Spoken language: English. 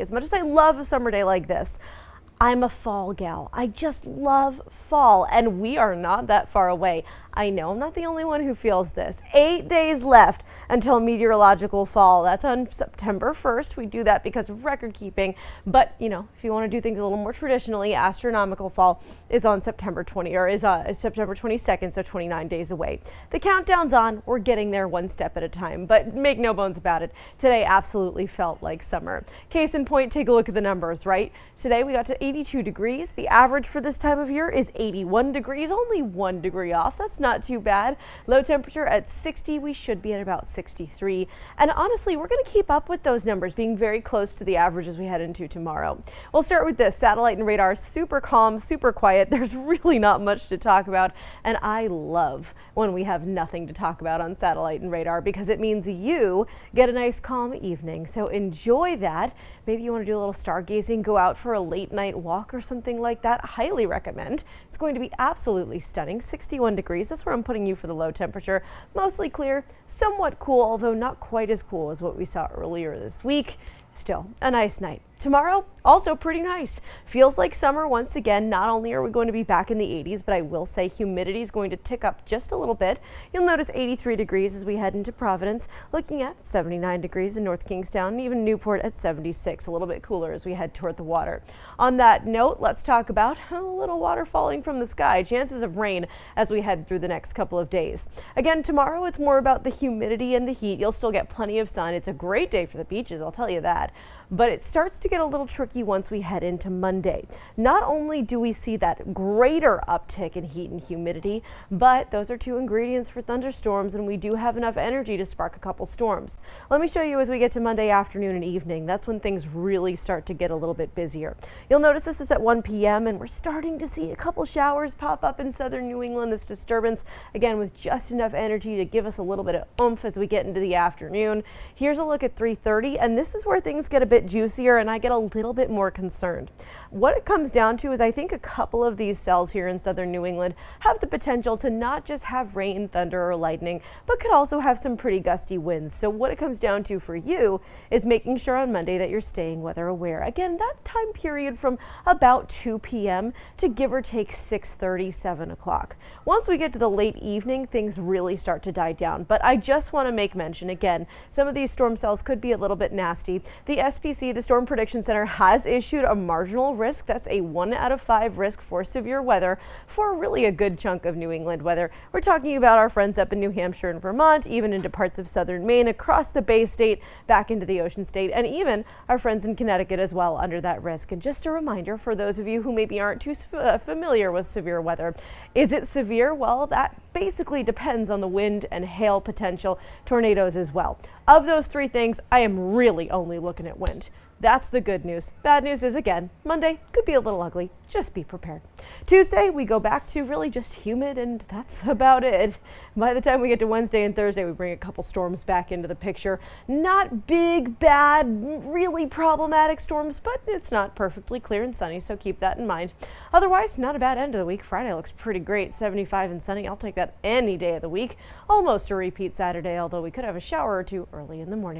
As much as I love a summer day like this, I'm a fall gal. I just love fall, and we are not that far away. I know I'm not the only one who feels this. 8 days left until meteorological fall. That's on September 1st. We do that because of record keeping, but if you want to do things a little more traditionally, astronomical fall is on September 22nd, so 29 days away. The countdown's on. We're getting there one step at a time, but make no bones about it. Today absolutely felt like summer. Case in point, take a look at the numbers, right? Today we got to 82 degrees. The average for this time of year is 81 degrees, only 1 degree off. That's not too bad. Low temperature at 60. We should be at about 63. And honestly, we're going to keep up with those numbers, being very close to the average as we head into tomorrow. We'll start with this. Satellite and radar, super calm, super quiet. There's really not much to talk about. And I love when we have nothing to talk about on satellite and radar because it means you get a nice calm evening. So enjoy that. Maybe you want to do a little stargazing, go out for a late night walk or something like that. Highly recommend. It's going to be absolutely stunning. 61 degrees. That's where I'm putting you for the low temperature. Mostly clear, somewhat cool, although not quite as cool as what we saw earlier this week. Still a nice night. Tomorrow, also pretty nice. Feels like summer once again. Not only are we going to be back in the 80s, but I will say humidity is going to tick up just a little bit. You'll notice 83 degrees as we head into Providence, looking at 79 degrees in North Kingstown, and even Newport at 76, a little bit cooler as we head toward the water. On that note, let's talk about a little water falling from the sky. Chances of rain as we head through the next couple of days. Again, tomorrow it's more about the humidity and the heat. You'll still get plenty of sun. It's a great day for the beaches, I'll tell you that. But it starts to get a little tricky once we head into Monday. Not only do we see that greater uptick in heat and humidity, but those are two ingredients for thunderstorms, and we do have enough energy to spark a couple storms. Let me show you as we get to Monday afternoon and evening. That's when things really start to get a little bit busier. You'll notice this is at 1 p.m. and we're starting to see a couple showers pop up in southern New England. This disturbance, again, with just enough energy to give us a little bit of oomph as we get into the afternoon. Here's a look at 3:30, and this is where things get a bit juicier and I get a little bit more concerned. What it comes down to is I think a couple of these cells here in southern New England have the potential to not just have rain, thunder, or lightning, but could also have some pretty gusty winds. So what it comes down to for you is making sure on Monday that you're staying weather aware. Again, that time period from about 2 p.m. to give or take 6:30, 7 o'clock. Once we get to the late evening, things really start to die down. But I just want to make mention again, some of these storm cells could be a little bit nasty. The SPC, the Storm Prediction Center, has issued a marginal risk. That's a 1 out of 5 risk for severe weather for really a good chunk of New England weather. We're talking about our friends up in New Hampshire and Vermont, even into parts of southern Maine, across the Bay State, back into the Ocean State, and even our friends in Connecticut as well under that risk. And just a reminder for those of you who maybe aren't too familiar with severe weather, is it severe? Well, that basically depends on the wind and hail potential, tornadoes as well. Of those three things, I am really only looking at wind. That's the good news. Bad news is, again, Monday could be a little ugly. Just be prepared. Tuesday, we go back to really just humid, and that's about it. By the time we get to Wednesday and Thursday, we bring a couple storms back into the picture. Not big, bad, really problematic storms, but it's not perfectly clear and sunny, so keep that in mind. Otherwise, not a bad end of the week. Friday looks pretty great, 75 and sunny. I'll take that any day of the week. Almost a repeat Saturday, although we could have a shower or two early in the morning.